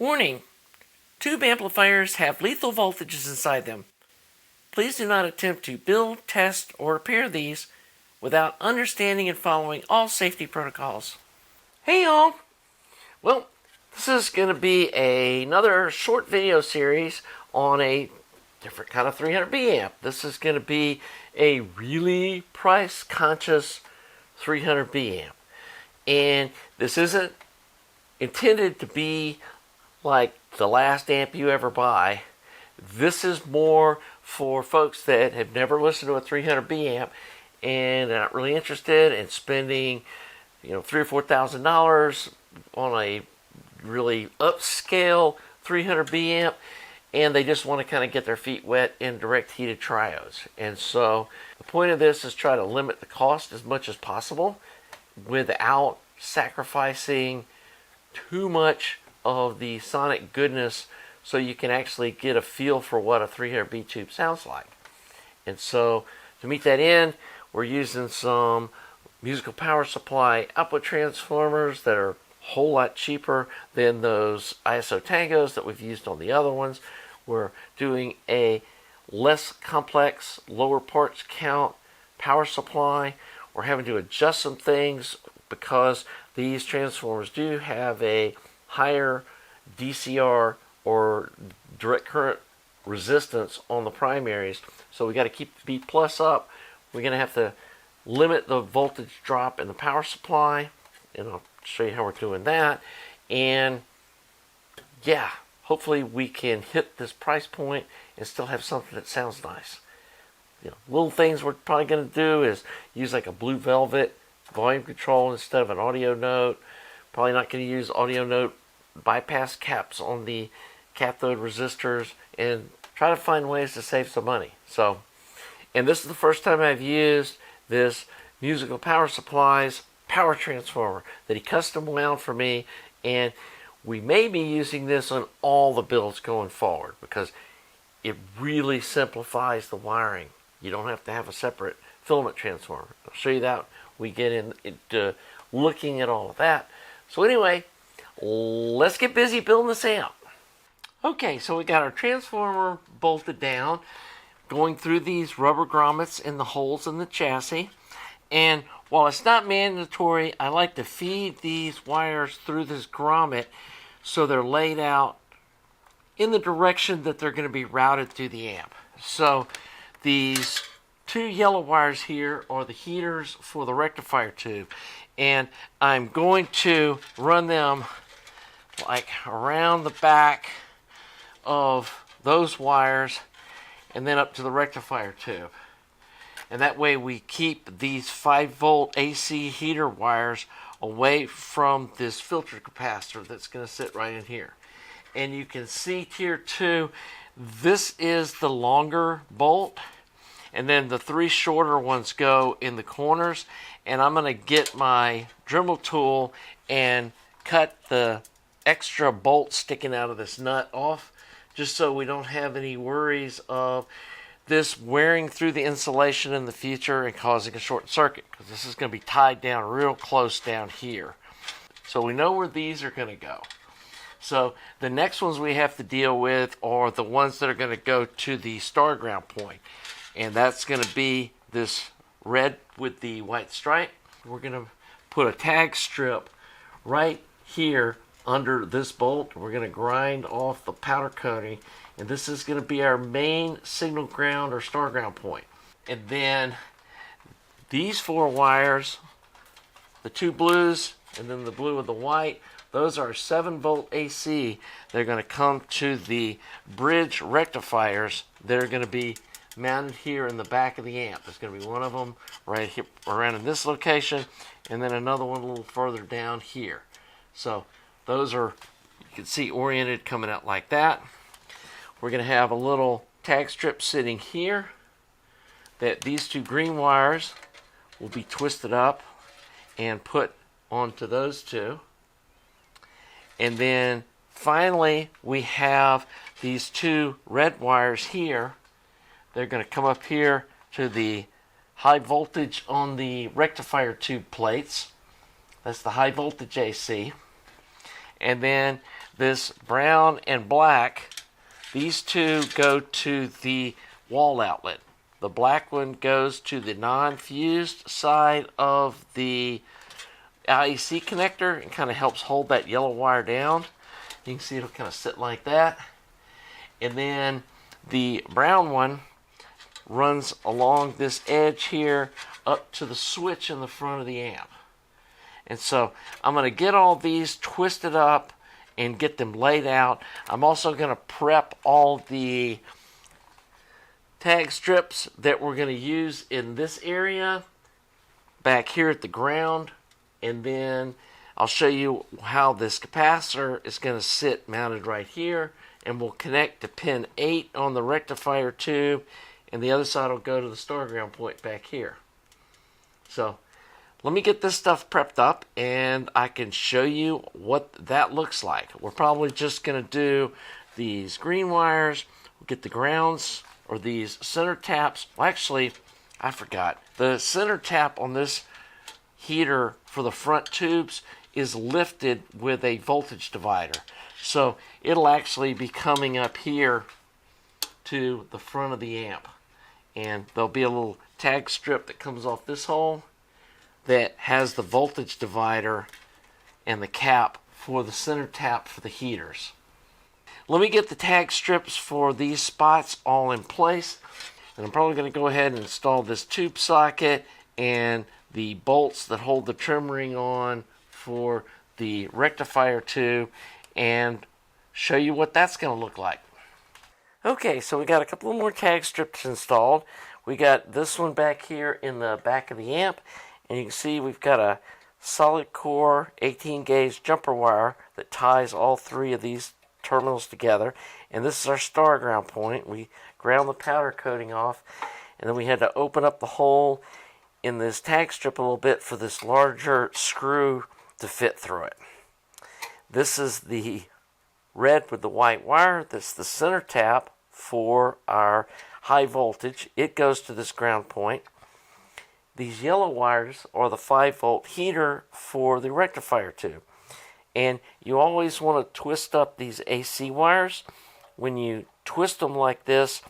Warning: tube amplifiers have lethal voltages inside them. Please do not attempt to build, test, or repair these without understanding and following all safety protocols. Hey y'all! Well, this is going to be another short video series on a different kind of 300B amp. This is going to be a really price-conscious 300B amp. And this isn't intended to be like the last amp you ever buy. This is more for folks that have never listened to a 300B amp and are not really interested in spending, $3,000 or $4,000 on a really upscale 300B amp, and they just want to kind of get their feet wet in direct heated triodes. And so the point of this is try to limit the cost as much as possible without sacrificing too much of the sonic goodness, so you can actually get a feel for what a 300B tube sounds like. And so to meet that end, we're using some musical power supply output transformers that are a whole lot cheaper than those ISO tangos that we've used on the other ones. We're doing a less complex, lower parts count power supply. We're having to adjust some things because these transformers do have a higher DCR or direct current resistance on the primaries, so we got to keep the B plus up. We're going to have to limit the voltage drop in the power supply, and I'll show you how we're doing that. And yeah, hopefully we can hit this price point and still have something that sounds nice. Little things we're probably going to do is use like a Blue Velvet volume control instead of an audio note. Probably not going to use audio note bypass caps on the cathode resistors, and try to find ways to save some money. And this is the first time I've used this Musical Power Supplies power transformer that he custom wound for me, and we may be using this on all the builds going forward because it really simplifies the wiring. You don't have to have a separate filament transformer. I'll show you that we get into looking at all of that. So anyway, let's get busy building this amp. Okay, so we got our transformer bolted down, going through these rubber grommets in the holes in the chassis. And while it's not mandatory, I like to feed these wires through this grommet so they're laid out in the direction that they're going to be routed through the amp. So these two yellow wires here are the heaters for the rectifier tube, and I'm going to run them like around the back of those wires and then up to the rectifier tube. And that way we keep these 5-volt AC heater wires away from this filter capacitor that's going to sit right in here. And you can see here too, this is the longer bolt, and then the 3 shorter ones go in the corners. And I'm going to get my Dremel tool and cut the extra bolt sticking out of this nut off, just so we don't have any worries of this wearing through the insulation in the future and causing a short circuit, because this is going to be tied down real close down here. So we know where these are going to go. So the next ones we have to deal with are the ones that are going to go to the star ground point, and that's going to be this red with the white stripe. We're going to put a tag strip right here under this bolt. We're going to grind off the powder coating, and this is going to be our main signal ground or star ground point. And then these 4 wires, the 2 blues and then the blue with the white, those are 7-volt AC. They're going to come to the bridge rectifiers that are going to be mounted here in the back of the amp. There's going to be one of them right here around in this location, and then another one a little further down here. So those are, you can see, oriented coming out like that. We're going to have a little tag strip sitting here that these 2 green wires will be twisted up and put onto those 2. And then finally we have these 2 red wires here. They're going to come up here to the high voltage on the rectifier tube plates. That's the high voltage AC. And then this brown and black, these two go to the wall outlet. The black one goes to the non-fused side of the IEC connector and kind of helps hold that yellow wire down. You can see it'll kind of sit like that. And then the brown one runs along this edge here up to the switch in the front of the amp. And so I'm going to get all these twisted up and get them laid out. I'm also going to prep all the tag strips that we're going to use in this area back here at the ground, and then I'll show you how this capacitor is going to sit mounted right here, and we'll connect to pin 8 on the rectifier tube, and the other side will go to the star ground point back here. So let me get this stuff prepped up and I can show you what that looks like. We're probably just going to do these green wires. We'll get the grounds, or these center taps. Well, actually, I forgot. The center tap on this heater for the front tubes is lifted with a voltage divider. So it'll actually be coming up here to the front of the amp. And there'll be a little tag strip that comes off this hole that has the voltage divider and the cap for the center tap for the heaters. Let me get the tag strips for these spots all in place, and I'm probably going to go ahead and install this tube socket and the bolts that hold the trim ring on for the rectifier tube and show you what that's going to look like. Okay, so we got a couple more tag strips installed. We got this one back here in the back of the amp, and you can see we've got a solid core 18 gauge jumper wire that ties all three of these terminals together, and this is our star ground point. We ground the powder coating off, and then we had to open up the hole in this tag strip a little bit for this larger screw to fit through it. This is the red with the white wire. That's the center tap for our high voltage. It goes to this ground point. These yellow wires are the 5-volt heater for the rectifier tube. And you always want to twist up these AC wires. When you twist them like this,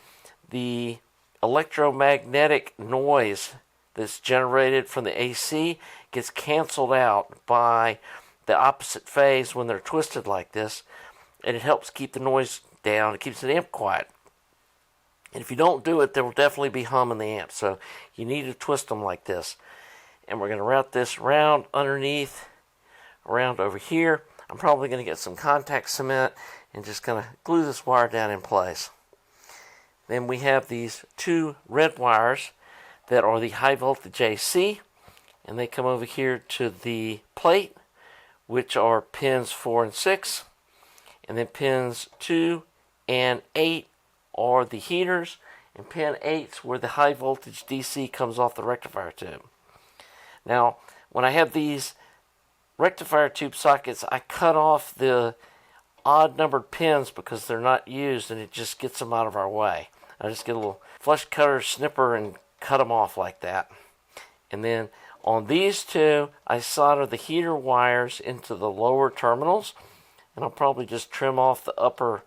the electromagnetic noise that's generated from the AC gets canceled out by the opposite phase when they're twisted like this, and it helps keep the noise down. It keeps the amp quiet. And if you don't do it, there will definitely be hum in the amp. So you need to twist them like this. And we're going to route this around underneath, around over here. I'm probably going to get some contact cement and just going to glue this wire down in place. Then we have these two red wires that are the high voltage AC, and they come over here to the plate, which are pins 4 and 6, and then pins 2 and 8 are the heaters, and pin 8's where the high voltage DC comes off the rectifier tube. Now, when I have these rectifier tube sockets, I cut off the odd numbered pins because they're not used, and it just gets them out of our way. I just get a little flush cutter snipper and cut them off like that. And then on these two, I solder the heater wires into the lower terminals, and I'll probably just trim off the upper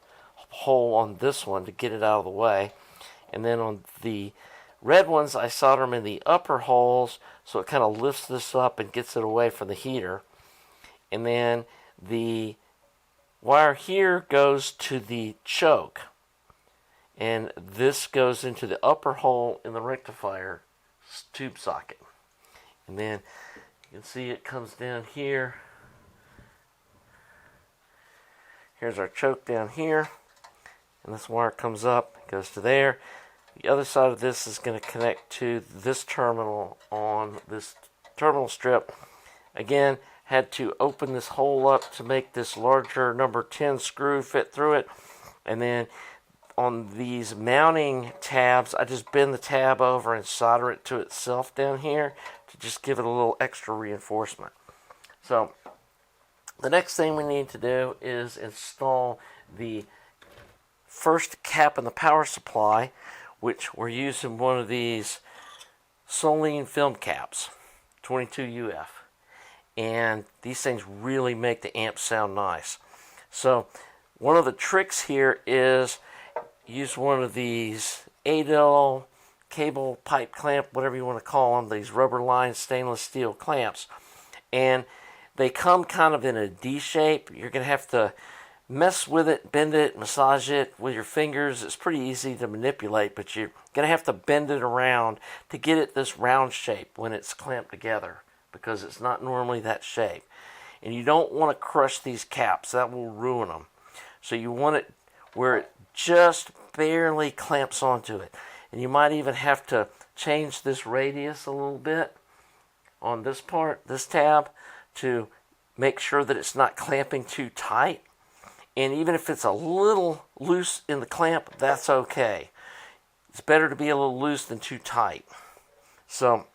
hole on this one to get it out of the way. And then on the red ones, I solder them in the upper holes so it kind of lifts this up and gets it away from the heater. And then the wire here goes to the choke, and this goes into the upper hole in the rectifier tube socket. And then you can see it comes down here. Here's our choke down here, and this wire comes up, goes to there. The other side of this is going to connect to this terminal on this terminal strip. Again, had to open this hole up to make this larger number 10 screw fit through it. And then on these mounting tabs, I just bend the tab over and solder it to itself down here to just give it a little extra reinforcement. So the next thing we need to do is install the first cap in the power supply, which we're using one of these Solene film caps, 22 UF. And these things really make the amp sound nice. So one of the tricks here is use one of these Adel cable pipe clamp, whatever you want to call them, these rubber lined stainless steel clamps. And they come kind of in a D shape. You're going to have to mess with it, bend it, massage it with your fingers. It's pretty easy to manipulate, but you're going to have to bend it around to get it this round shape when it's clamped together, because it's not normally that shape. And you don't want to crush these caps. That will ruin them. So you want it where it just barely clamps onto it. And you might even have to change this radius a little bit on this part, this tab, to make sure that it's not clamping too tight. And even if it's a little loose in the clamp, that's okay. It's better to be a little loose than too tight. So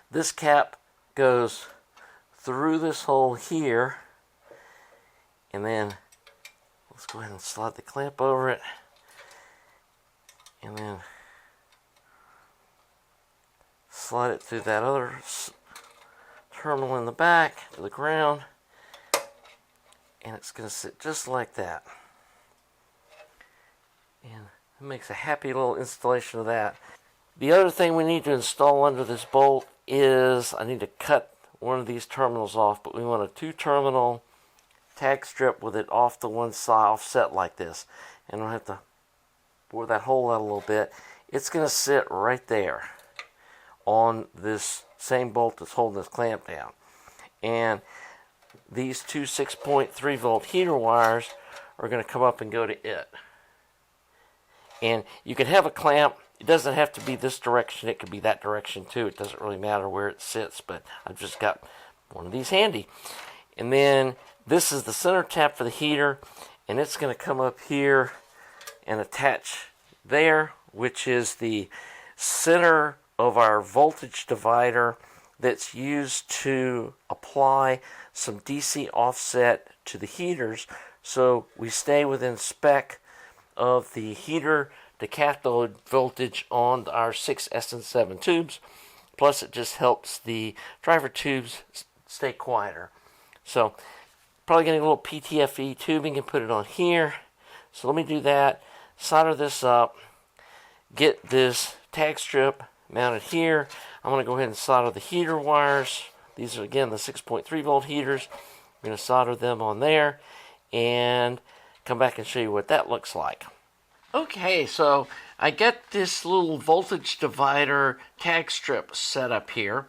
this cap goes through this hole here, and then let's go ahead and slide the clamp over it, and then slide it through that other terminal in the back to the ground, and it's going to sit just like that. And it makes a happy little installation of that. The other thing we need to install under this bolt is I need to cut one of these terminals off, but we want a 2-terminal tag strip with it off the one side, offset like this. And I'll have to bore that hole out a little bit. It's going to sit right there on this same bolt that's holding this clamp down. And these two 6.3 volt heater wires are going to come up and go to it. And you can have a clamp. It doesn't have to be this direction. It could be that direction too. It doesn't really matter where it sits, but I've just got one of these handy. And then this is the center tap for the heater, and it's going to come up here and attach there, which is the center of our voltage divider that's used to apply some DC offset to the heaters, so we stay within spec of the heater to cathode voltage on our 6S and 7 tubes. Plus it just helps the driver tubes stay quieter. So probably getting a little PTFE tubing and put it on here. So let me do that, solder this up, get this tag strip mounted here. I'm going to go ahead and solder the heater wires. These are again the 6.3 volt heaters. I'm going to solder them on there and come back and show you what that looks like. Okay, so I got this little voltage divider tag strip set up here,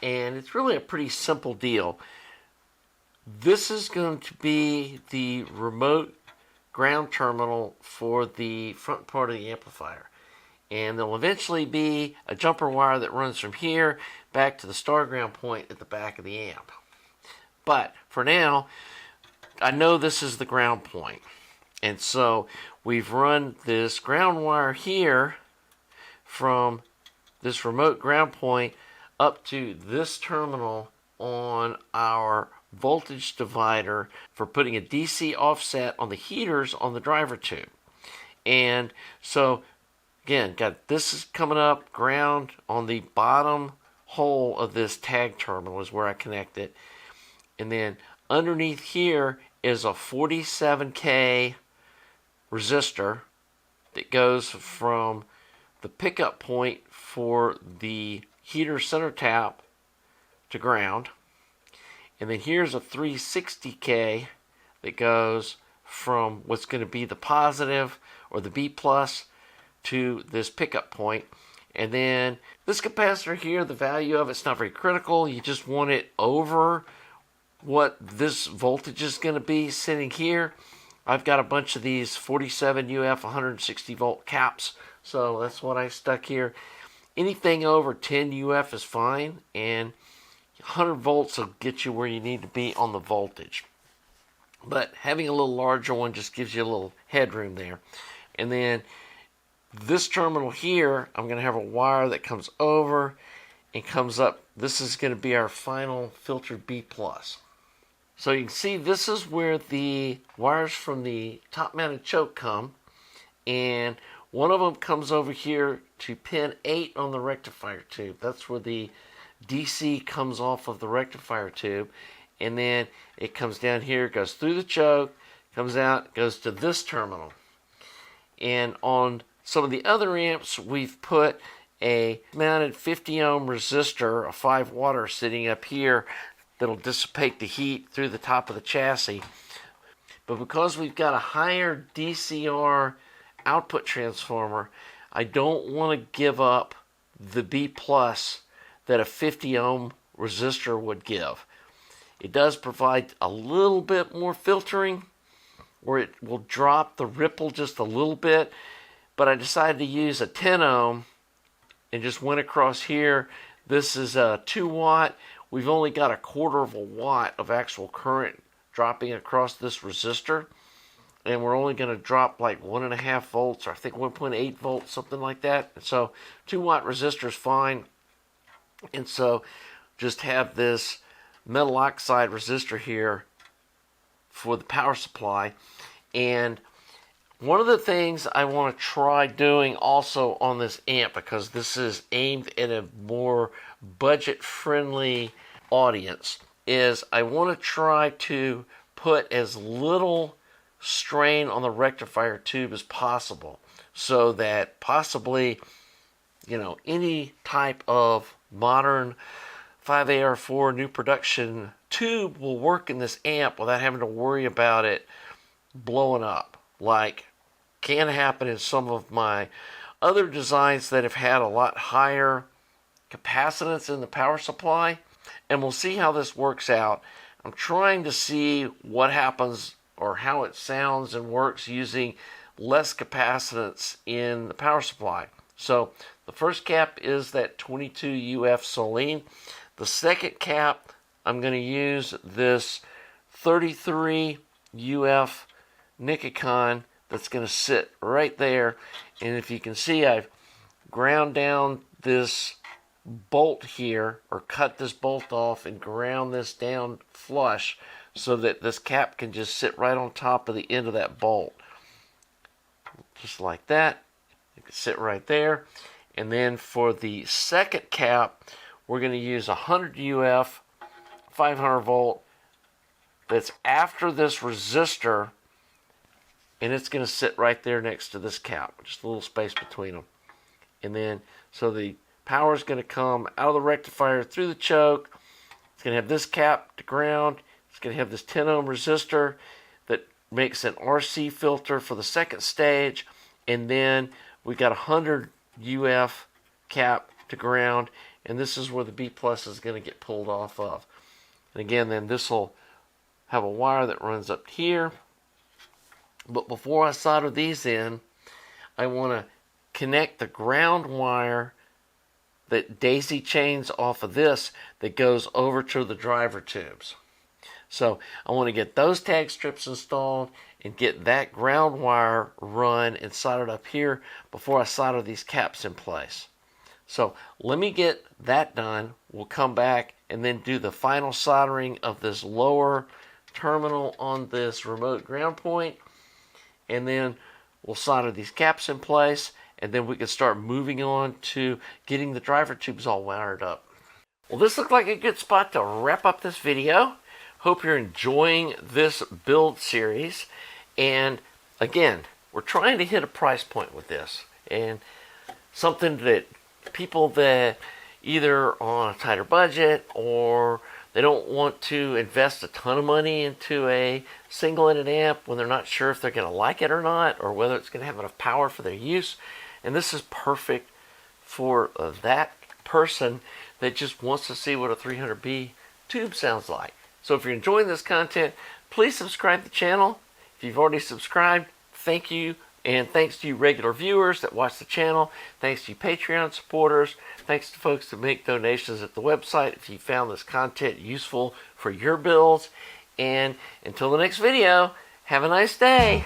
and it's really a pretty simple deal. This is going to be the remote ground terminal for the front part of the amplifier. And there'll eventually be a jumper wire that runs from here back to the star ground point at the back of the amp. But for now, I know this is the ground point. And so we've run this ground wire here from this remote ground point up to this terminal on our voltage divider for putting a DC offset on the heaters on the driver tube. And so again, got this is coming up, ground on the bottom hole of this tag terminal is where I connect it. And then underneath here is a 47K resistor that goes from the pickup point for the heater center tap to ground. And then here's a 360K that goes from what's going to be the positive or the B plus to this pickup point. And then this capacitor here, the value of it's not very critical. You just want it over what this voltage is going to be sitting here. I've got a bunch of these 47 UF 160 volt caps, so that's what I stuck here. Anything over 10 UF is fine, and 100 volts will get you where you need to be on the voltage. But having a little larger one just gives you a little headroom there. And then this terminal here, I'm going to have a wire that comes over and comes up. This is going to be our final filter B+. So you can see this is where the wires from the top mounted choke come, and one of them comes over here to pin 8 on the rectifier tube. That's where the DC comes off of the rectifier tube, and then it comes down here, goes through the choke, comes out, goes to this terminal. And on some of the other amps, we've put a mounted 50 ohm resistor, a 5 watt sitting up here that'll dissipate the heat through the top of the chassis. But because we've got a higher DCR output transformer, I don't want to give up the B plus that a 50 ohm resistor would give. It does provide a little bit more filtering, or it will drop the ripple just a little bit, but I decided to use a 10 ohm and just went across here. This is a 2 watt. We've only got a 1/4 of a watt of actual current dropping across this resistor, and we're only going to drop like 1.5 volts, or I think 1.8 volts, something like that. And so 2 watt resistor is fine. And so just have this metal oxide resistor here for the power supply. And one of the things I want to try doing also on this amp, because this is aimed at a more budget-friendly audience, is I want to try to put as little strain on the rectifier tube as possible, so that possibly, you know, any type of modern 5AR4 new production tube will work in this amp without having to worry about it blowing up, like can happen in some of my other designs that have had a lot higher capacitance in the power supply. And we'll see how this works out. I'm trying to see what happens or how it sounds and works using less capacitance in the power supply. So the first cap is that 22 UF Solene. The second cap, I'm going to use this 33 UF Nikon that's going to sit right there. And if you can see, I've ground down this bolt here, or cut this bolt off and ground this down flush so that this cap can just sit right on top of the end of that bolt. Just like that. It can sit right there. And then for the second cap, we're going to use 100 UF 500 volt that's after this resistor, and it's going to sit right there next to this cap, just a little space between them. And then so the power is going to come out of the rectifier through the choke. It's going to have this cap to ground. It's going to have this 10 ohm resistor that makes an RC filter for the second stage. And then we got 100 UF cap to ground. And this is where the B plus is going to get pulled off of. And again, then this will have a wire that runs up here. But before I solder these in, I want to connect the ground wire that daisy chains off of this that goes over to the driver tubes. So I want to get those tag strips installed and get that ground wire run and soldered up here before I solder these caps in place. So let me get that done. We'll come back and then do the final soldering of this lower terminal on this remote ground point, and then we'll solder these caps in place. And then we can start moving on to getting the driver tubes all wired up. Well, this looked like a good spot to wrap up this video. Hope you're enjoying this build series. And again, we're trying to hit a price point with this. And something that people that either on a tighter budget or they don't want to invest a ton of money into a single-ended amp when they're not sure if they're going to like it or not, or whether it's going to have enough power for their use. And this is perfect for that person that just wants to see what a 300B tube sounds like. So if you're enjoying this content, please subscribe to the channel. If you've already subscribed, thank you. And thanks to you regular viewers that watch the channel. Thanks to you Patreon supporters. Thanks to folks that make donations at the website if you found this content useful for your builds. And until the next video, have a nice day.